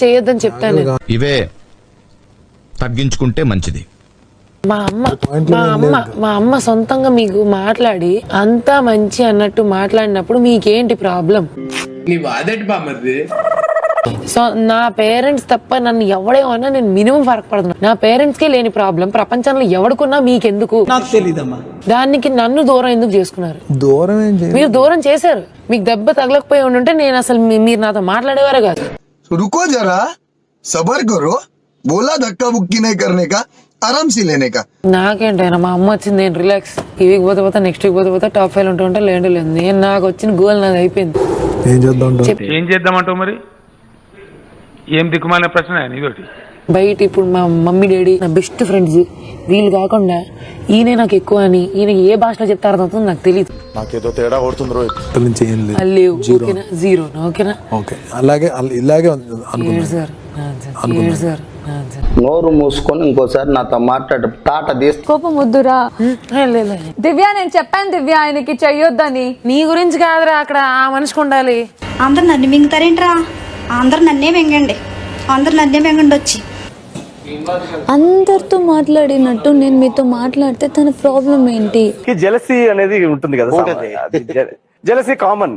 చేయొద్దని చెప్తాను. ఇవే తగ్గించుకుంటే మంచిది. మా అమ్మ సొంతంగా మీకు మాట్లాడి అంతా మంచి అన్నట్టు మాట్లాడినప్పుడు మీకేంటి ప్రాబ్లం? సో నా పేరెంట్స్ తప్ప నన్ను ఎవడేమన్నా నేను మినిమం ఫరక్ పడుతున్నా. నా పేరెంట్స్ కే లేని ప్రాబ్లం ప్రపంచంలో ఎవడుకున్నా మీకెందుకు? నాకు తెలీదమ్మా. దానికి నన్ను దూరం ఎందుకు చేసుకున్నారు? మీరు దూరం చేశారు. మీకు దెబ్బ తగలకపోయి ఉంటే నేను అసలు మీరు నాతో మాట్లాడేవారే కాదు. रुको जरा सबर करो बोला धक्का बुक्की नहीं करने का आराम से लेने का. నాకేంటైనా మా అమ్మ వచ్చింది, నేను రిలాక్స్. ఈ వీక్ పోతే నెక్స్ట్ వీక్ పోతే టాప్ 5 ఉంటే లేదు లేదు. నేను నాకు వచ్చిన గోల్ నాది అయిపోయింది. ఏం చేద్దామంటావు మరి? ఏం దిక్కుమాలిన ప్రశ్న ఇదొకటి. బయట ఇప్పుడు మా మమ్మీ డాడీ నా బెస్ట్ ఫ్రెండ్స్, వీళ్ళు కాకుండా ఈయనే నాకు ఎక్కువ అని ఈయన ఏ భాషలో చెప్తారు అర్థమవుతుంది నాకు తెలియదు. నాకేదో తేడా కొడుతుందో లేవు. ఓకేనా? జీరో. ఓకేనా? అలాగే ఇలాగే సార్ సార్ నోరు మూసుకొని ఇంకోసారి నాతో మాట్లాడు. తాట తీస్తా. కోపం వద్దురా దివ్య. నేను చెప్పాను దివ్య ఆయనకి చెయ్యొద్దని. నీ గురించి కాదురా, అక్కడ ఆ మనిషికి ఉండాలి. అందరు నన్ను మింగుతారేంట్రా? అందరు నన్నే మింగండి, అందరు నన్నే మింగండి. వచ్చి అందరితో మాట్లాడినట్టు నేను మీతో మాట్లాడితే తన ప్రాబ్లం ఏంటి? జెలసీ అనేది ఉంటుంది కదా, జెలసీ కామన్.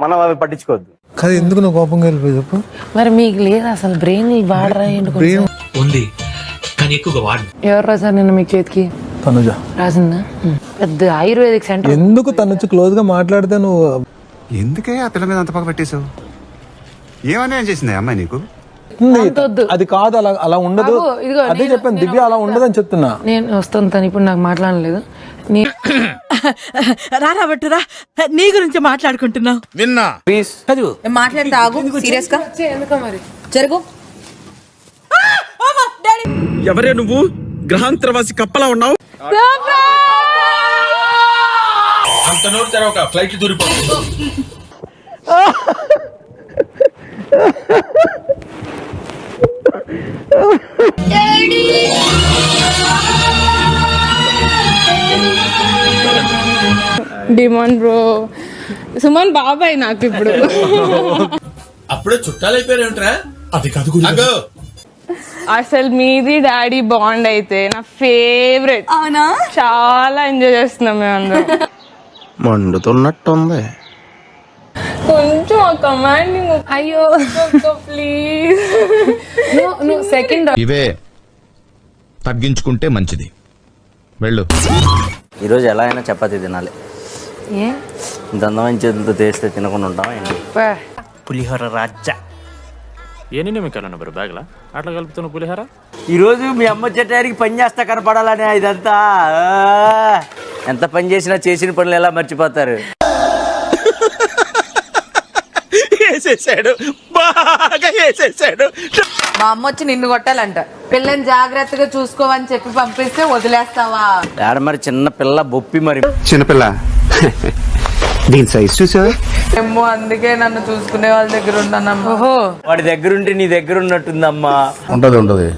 మనం అవి పట్టించుకోవద్దు. కానీ ఎందుకు నువ్వు కోపంగా వెళ్ళిపోయి చెప్పు. మరి మీకు లేదా అసలు బ్రెయిన్ వాడరా? ఉంది కానీ ఎక్కువగా వాడు. ఎవరు రాసారు నిన్న మీకు చేతికి? తనుజ రాసిందా? పెద్ద ఆయుర్వేదిక్ సెంటర్. ఎందుకు తనొచ్చి క్లోజ్ గా మాట్లాడితే నువ్వు ఎందుకే ఆ పిల్ల మీద అంత పక్క పెట్టేశావు? ఏమన్నా చేసింది అమ్మాయి నీకు? అది కాదు, అలా ఉండదు. అదే చెప్పాను దివ్య, అలా ఉండదని చెప్తున్నా. నేను వస్తాను, తను ఇప్పుడు నాకు మాట్లాడలేదు. రాబట్టురా, నీ గురించి మాట్లాడుకుంటున్నావు. విన్నా మాట్లాడితే ఆగు. సీరియస్ గా ఎందుకు మరి జరుగు. ఎవరే నువ్వు? గ్రహాంతరవాసి కప్పలా ఉన్నావు. అంత నోరు తెరవక ఫ్లైట్ దూరిపోతుంది. డిమాండ్ బ్రో, సుమన్ బాబాయ్ నాకు ఇప్పుడు. అప్పుడే చుట్టాలైపోయారేంట్రా? అది కాదు. అసలు మీది డాడీ బాండ్ అయితే నా ఫేవరెట్. అవునా? చాలా ఎంజాయ్ చేస్తున్నాం మేమందరం. మండుతున్నట్టుంది. కొంచెం కమాండింగ్. అయ్యో ప్లీజ్. నువ్వు సెకండ్. ఇవే తగ్గించుకుంటే మంచిది. వెళ్ళు. ఈరోజు ఎలా అయినా చపాతీ తినాలి. ఇంత అందమైన చేతులతో తెస్తే తినకుండా ఉంటాం. పులిహోర రాజా. ఏ నియమికాలన్నా బరు బ్యాగ్లా అట్లా కలుపుతున్న పులిహోర. ఈరోజు మీ అమ్మ చెట్టానికి పని చేస్తా కనపడాలని ఇదంతా. ఎంత పని చేసినా చేసిన పనులు ఎలా మర్చిపోతారు? వేసేసాడు, బాగా వేసేసాడు. మా అమ్మ వచ్చి నిన్ను కొట్టాలంట. పిల్లని జాగ్రత్తగా చూసుకోవని చెప్పి పంపిస్తే వదిలేస్తావా? ఆడ మరి చిన్న పిల్ల బొప్పి. మరి చిన్నపిల్ల దీని సైజ్ చూసా? ఏమో అందుకే నన్ను చూసుకునే వాళ్ళ దగ్గర ఉన్నానమ్మా. ఓహో, వాడి దగ్గరుంటే నీ దగ్గర ఉన్నట్టుందమ్మా. ఉంటది.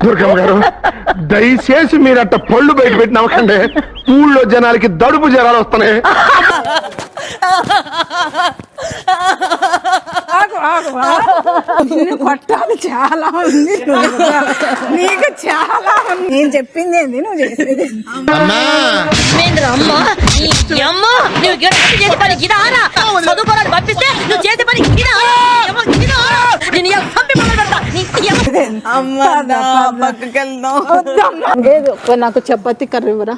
దుర్గమ్మ గారు, దయచేసి మీరట్ట పళ్ళు బయట పెట్టి నవ్వకండి. ఊళ్ళో జనాలకి దడుపు జ్వరాలు వస్తున్నాయి. కొట్టాలి చాలా ఉంది, నీకు చాలా ఉంది. నేను చెప్పింది ఏంది, నువ్వు చేసేది. నాకు చపాతీ కర్రీ ఇవ్వరా?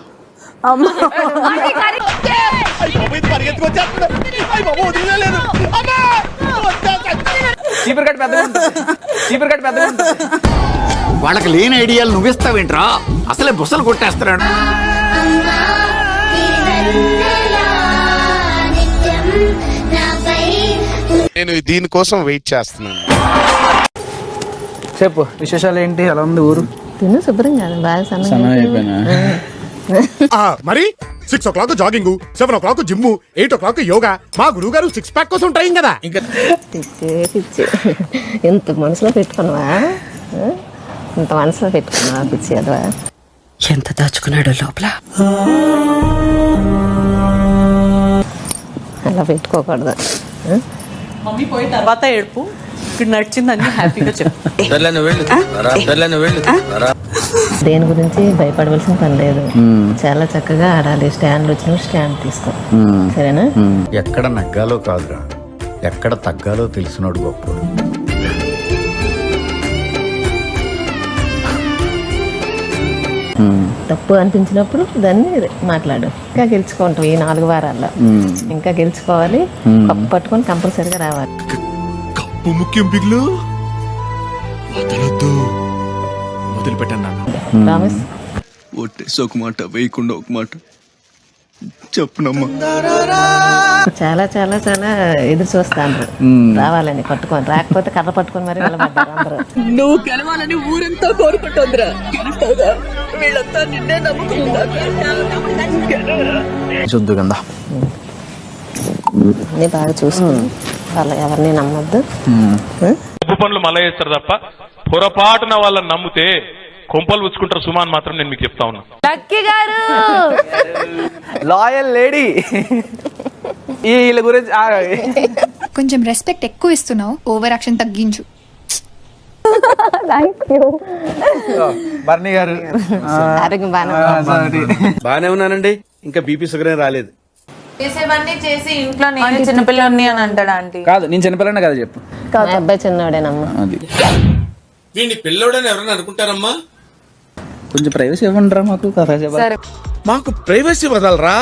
వాళ్ళకి లేని ఐడియాలు నువ్విస్తావేంట్రా? అసలే బుసలు కొట్టేస్తున్నాడు. నేను దీనికోసం వెయిట్ చేస్తున్నాను. చెప్పు విశేషాలు ఏంటి? ఎలా ఉంది ఊరు? తిను శుభ్రం కాదు, బాగా అయిపోయినా. మరి 6 o'clock jogging, 7 o'clock gym, 8 o'clock yoga. మా గురువు గారు 6 pack కోసం ట్రైన్ కదా. ఇంకా ఎంత మనసులో పెట్టుకున్నావా? ఇంత మనసులో పెట్టుకున్నావా పిచ్చి అదవా? ఎంత దాచుకున్నాడు లోపల. అలా పెట్టుకోకూడదు. మమ్మీ పోయిన తర్వాత ఏడుపు, ఇక్కడ నడిచిందని హ్యాపీగా చెప్పు. దేని గురించి భయపడవలసిన పని లేదు. చాలా చక్కగా ఆడాలి. స్టాండ్ వచ్చినప్పుడు స్టాండ్ తీసుకో, సరేనా? ఎక్కడ నగ్గాలో కాదురా, ఎక్కడ తగ్గాలో తెలిసినోడు గొప్పడు. తప్పు అనిపించినప్పుడు దాన్ని మాట్లాడు. ఇంకా గెలుచుకుంటాం ఈ 4 వారాల్లో. ఇంకా గెలుచుకోవాలి. కప్పు పట్టుకొని కంపల్సరిగా రావాలి. కప్పు ముఖ్యం బిగ్లు, వదలొద్దు. వదిలిపెట్టాను. ప్రామిస్. ఒట్టేసి ఒక మాట, వేయకుండా ఒక మాట చెప్పునమ్మా. చాలా చాలా చాలా ఎదురు చూస్తాను రావాలని. పట్టుకొని రాకపోతే కర్ర పట్టుకొని మరి నిలబడ్డారు అందరూ. నువ్వు గెలవాలని ఊరంతా కోరుకుంటుందిరా. వీళ్ళంతా నిన్నే చూద్దు కదా. అన్నీ బాగా చూసుకుని వాళ్ళు ఎవరిని నమ్మొద్దు. డబ్బు పనులు మళ్ళీ చేస్తారు తప్ప పొరపాటున వాళ్ళని నమ్మితే కొంపలు ఉచ్చుకుంటారు సుమాన్ మాత్రం నేను మీకు చెప్తా ఉన్నా. లక్కీ గారు లాయల్ లేడీ. వీళ్ళ గురించి కొంచెం రెస్పెక్ట్ ఎక్కువ ఇస్తున్నావు, ఓవర్ యాక్షన్ తగ్గించు. బర్నీ గారు ఆరోగ్యం బానే ఉన్నానండి, ఇంకా బీపీ షుగర్ ఏం రాలేదు. చేసేవన్నీ చేసి ఇంట్లో నేను చిన్నపిల్లని అని అంటాడు. ఆంటీ కాదు, నేను చిన్నపిల్లనే కదా చెప్పు. మా అబ్బాయి చిన్నవాడేనమ్మా. అది వీడిని పిల్లోడని ఎవరైనా అనుకుంటారమ్మా? కొంచెం ప్రైవసీ ఇవ్వండి రా మాకు. సరే, మాకు ప్రైవసీ వదలరా.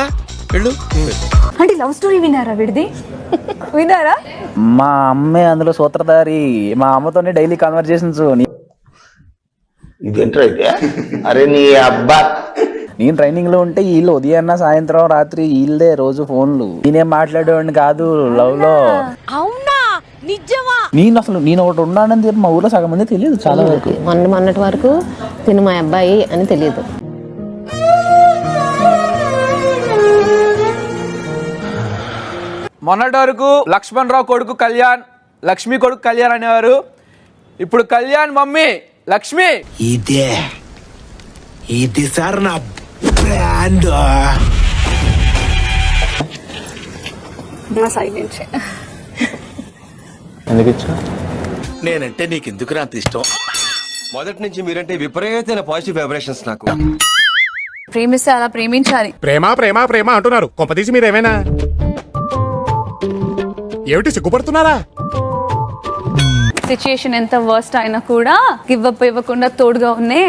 వెళ్ళు. అంటే లవ్ స్టోరీ వినారా విడిది? వినారా? మా అమ్మే అందులో సూత్రధారి. మా అమ్మతోనే డైలీ కన్వర్జేషన్స్. అరే నీ అబ్బా, నేను ట్రైనింగ్ లో ఉంటే వీళ్ళు ఉదయాన్న సాయంత్రం రాత్రి వీళ్ళదే రోజు ఫోన్లు. నేనేం మాట్లాడేవాడిని కాదు లవ్ లో. అవునా? నిజమా? నేను ఒకటి ఉన్నానని చెప్పి మా ఊర్లో సగం మంది తెలియదు. చాలా వరకు మొన్నటి వరకు తిను మా అబ్బాయి అని తెలియదు. మొన్నటి వరకు లక్ష్మణ్ రావు కొడుకు కళ్యాణ్, లక్ష్మి కొడుకు కళ్యాణ్ అనేవారు. ఇప్పుడు కళ్యాణ్ మమ్మీ లక్ష్మి. ఇది సార్ నా బ్రాండ్. నేనంటే నీకు ఎందుకు అంత ఇష్టం? మొదటి నుంచి మీరంటే విపరీతమైన పాజిటివ్ వైబ్రేషన్స్ నాకు. ప్రేమిస్తే అలా ప్రేమించాలి. ప్రేమ ప్రేమ ప్రేమ అంటున్నారు. కొంపదీసి మీరేమైనా ఏమిటి సిగ్గుపడుతున్నారా? సిచ్యుయేషన్ ఎంత వర్స్ట్ అయినా కూడా గివ్ అప్ ఇవ్వకుండా తోడుగా ఉన్నాయి.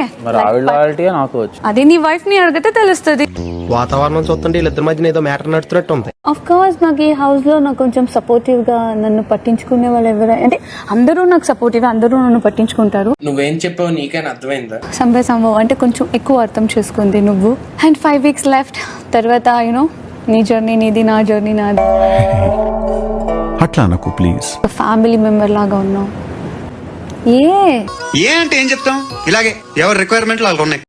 అది నీ వైఫ్ ని అడిగితే తెలుస్తుంది. వాతావరణం చూస్తుంటే వీళ్ళిద్దరి మధ్య ఏదో మ్యాటర్ నడుతున్నట్టు ఉంది. ఆఫ్ కోర్స్ నాకు ఈ హౌస్ లో నాకు కొంచెం సపోర్టివ్ గా నన్ను పట్టించుకునే వాళ్ళు ఎవరు అంటే అందరూ నాకు సపోర్టివ్, అందరూ నన్ను పట్టించుకుంటారు. నువ్వేం చెప్పావు నీకైనా అర్థమైందా? సంభవ అంటే కొంచెం ఎక్కువ అర్థం చేసుకుంది నువ్వు. And 5 weeks left. తర్వాత యూనో నీ జర్నీ నీది, నా జర్నీ నాది. అట్లా నాకు ప్లీజ్. ఫ్యామిలీ మెంబర్ లాగా ఉన్నావు. ఏ అంటే ఏం చెప్తాం, ఇలాగే ఎవరి రిక్వైర్మెంట్లు వాళ్ళకు ఉన్నాయి.